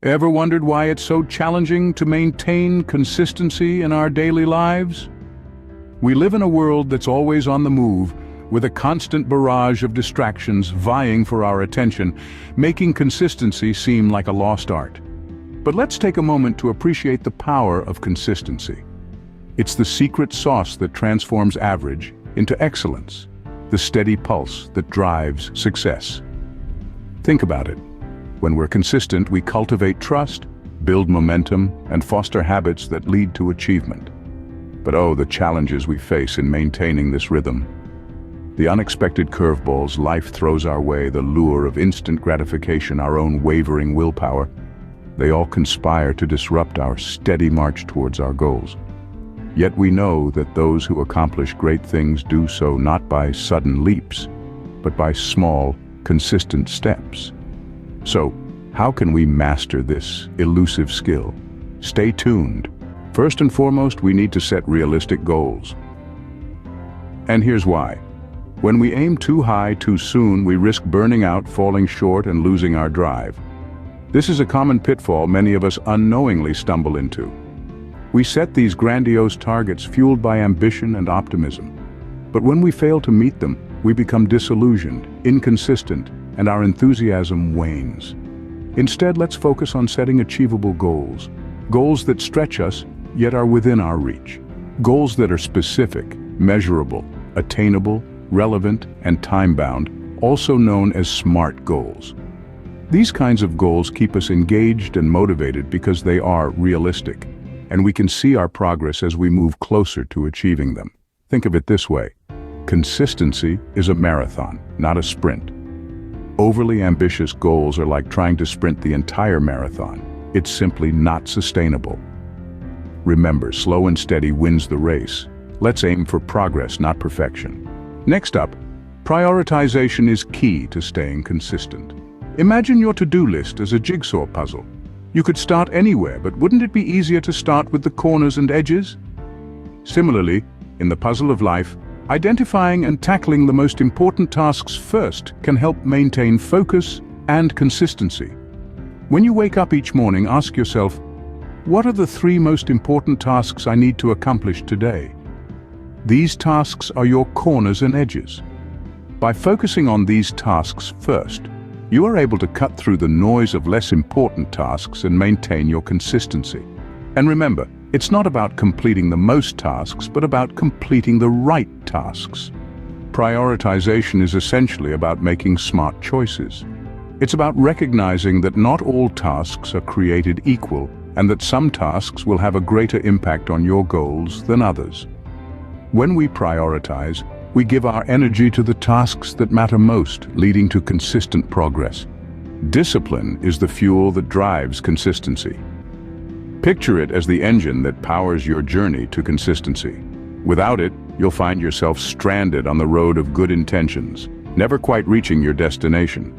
Ever wondered why it's so challenging to maintain consistency in our daily lives? We live in a world that's always on the move, with a constant barrage of distractions vying for our attention, making consistency seem like a lost art. But let's take a moment to appreciate the power of consistency. It's the secret sauce that transforms average into excellence, the steady pulse that drives success. Think about it. When we're consistent, we cultivate trust, build momentum, and foster habits that lead to achievement. But oh, the challenges we face in maintaining this rhythm. The unexpected curveballs life throws our way, the lure of instant gratification, our own wavering willpower, they all conspire to disrupt our steady march towards our goals. Yet we know that those who accomplish great things do so not by sudden leaps, but by small, consistent steps. So, how can we master this elusive skill? Stay tuned. First and foremost, we need to set realistic goals. And here's why. When we aim too high too soon, we risk burning out, falling short, and losing our drive. This is a common pitfall many of us unknowingly stumble into. We set these grandiose targets fueled by ambition and optimism. But when we fail to meet them, we become disillusioned, inconsistent, and our enthusiasm wanes. Instead, let's focus on setting achievable goals. Goals that stretch us, yet are within our reach. Goals that are specific, measurable, attainable, relevant, and time-bound, also known as SMART goals. These kinds of goals keep us engaged and motivated because they are realistic, and we can see our progress as we move closer to achieving them. Think of it this way. Consistency is a marathon, not a sprint. Overly ambitious goals are like trying to sprint the entire marathon. It's simply not sustainable. Remember, slow and steady wins the race. Let's aim for progress, not perfection. Next up, prioritization is key to staying consistent. Imagine your to-do list as a jigsaw puzzle. You could start anywhere, but wouldn't it be easier to start with the corners and edges? Similarly, in the puzzle of life, identifying and tackling the most important tasks first can help maintain focus and consistency. When you wake up each morning, ask yourself, what are the 3 most important tasks I need to accomplish today? These tasks are your corners and edges. By focusing on these tasks first, you are able to cut through the noise of less important tasks and maintain your consistency. And remember, it's not about completing the most tasks, but about completing the right tasks. Prioritization is essentially about making smart choices. It's about recognizing that not all tasks are created equal, and that some tasks will have a greater impact on your goals than others. When we prioritize, we give our energy to the tasks that matter most, leading to consistent progress. Discipline is the fuel that drives consistency. Picture it as the engine that powers your journey to consistency. Without it, you'll find yourself stranded on the road of good intentions, never quite reaching your destination.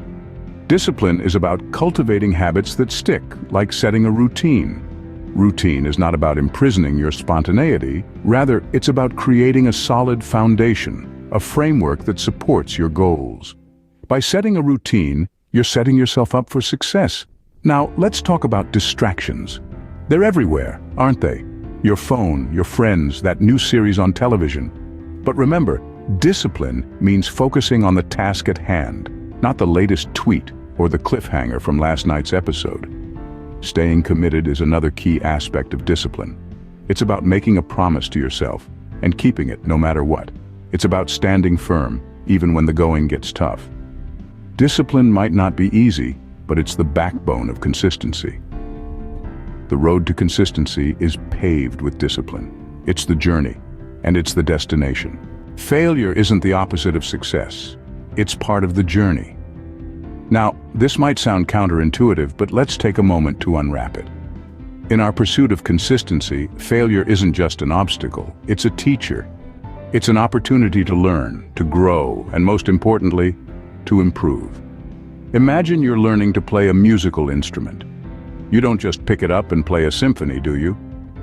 Discipline is about cultivating habits that stick, like setting a routine. Routine is not about imprisoning your spontaneity, rather, it's about creating a solid foundation, a framework that supports your goals. By setting a routine, you're setting yourself up for success. Now, let's talk about distractions. They're everywhere, aren't they? Your phone, your friends, that new series on television. But remember, discipline means focusing on the task at hand, not the latest tweet or the cliffhanger from last night's episode. Staying committed is another key aspect of discipline. It's about making a promise to yourself and keeping it no matter what. It's about standing firm, even when the going gets tough. Discipline might not be easy, but it's the backbone of consistency. The road to consistency is paved with discipline. It's the journey, and it's the destination. Failure isn't the opposite of success. It's part of the journey. Now, this might sound counterintuitive, but let's take a moment to unwrap it. In our pursuit of consistency, failure isn't just an obstacle, it's a teacher. It's an opportunity to learn, to grow, and most importantly, to improve. Imagine you're learning to play a musical instrument. You don't just pick it up and play a symphony, do you?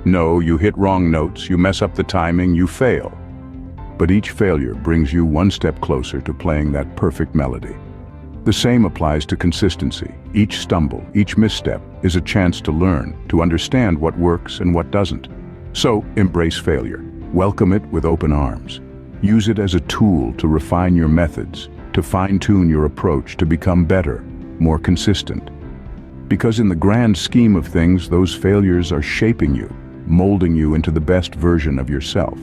No, you hit wrong notes, you mess up the timing, you fail. But each failure brings you one step closer to playing that perfect melody. The same applies to consistency. Each stumble, each misstep is a chance to learn, to understand what works and what doesn't. So, embrace failure. Welcome it with open arms. Use it as a tool to refine your methods, to fine-tune your approach, to become better, more consistent. Because in the grand scheme of things, those failures are shaping you, molding you into the best version of yourself.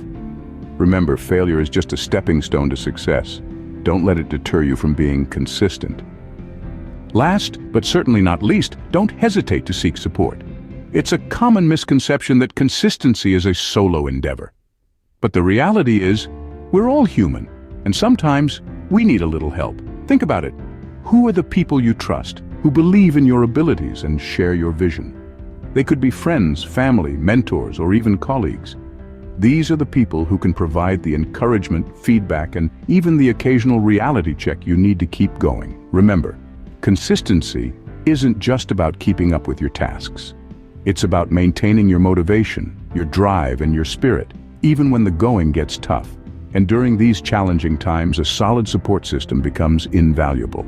Remember, failure is just a stepping stone to success. Don't let it deter you from being consistent. Last, but certainly not least, don't hesitate to seek support. It's a common misconception that consistency is a solo endeavor. But the reality is, we're all human, and sometimes we need a little help. Think about it. Who are the people you trust, who believe in your abilities and share your vision? They could be friends, family, mentors, or even colleagues. These are the people who can provide the encouragement, feedback, and even the occasional reality check you need to keep going. Remember, consistency isn't just about keeping up with your tasks. It's about maintaining your motivation, your drive, and your spirit, even when the going gets tough. And during these challenging times, a solid support system becomes invaluable.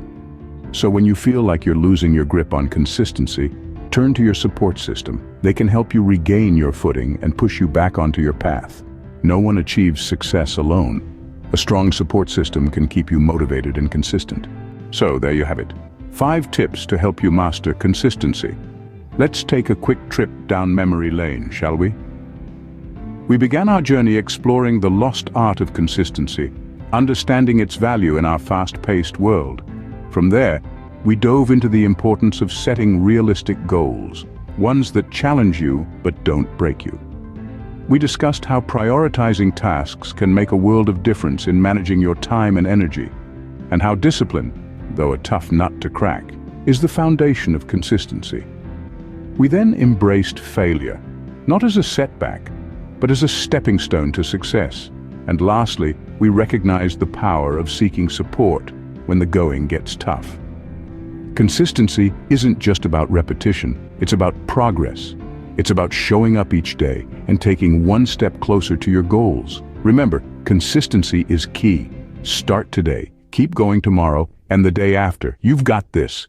So when you feel like you're losing your grip on consistency, turn to your support system. They can help you regain your footing and push you back onto your path. No one achieves success alone. A strong support system can keep you motivated and consistent. So there you have it. 5 tips to help you master consistency. Let's take a quick trip down memory lane, shall we? We began our journey exploring the lost art of consistency, understanding its value in our fast-paced world. From there, we dove into the importance of setting realistic goals, ones that challenge you but don't break you. We discussed how prioritizing tasks can make a world of difference in managing your time and energy, and how discipline, though a tough nut to crack, is the foundation of consistency. We then embraced failure, not as a setback, but as a stepping stone to success. And lastly, we recognized the power of seeking support when the going gets tough. Consistency isn't just about repetition, it's about progress. It's about showing up each day and taking one step closer to your goals. Remember, consistency is key. Start today, keep going tomorrow, and the day after. You've got this.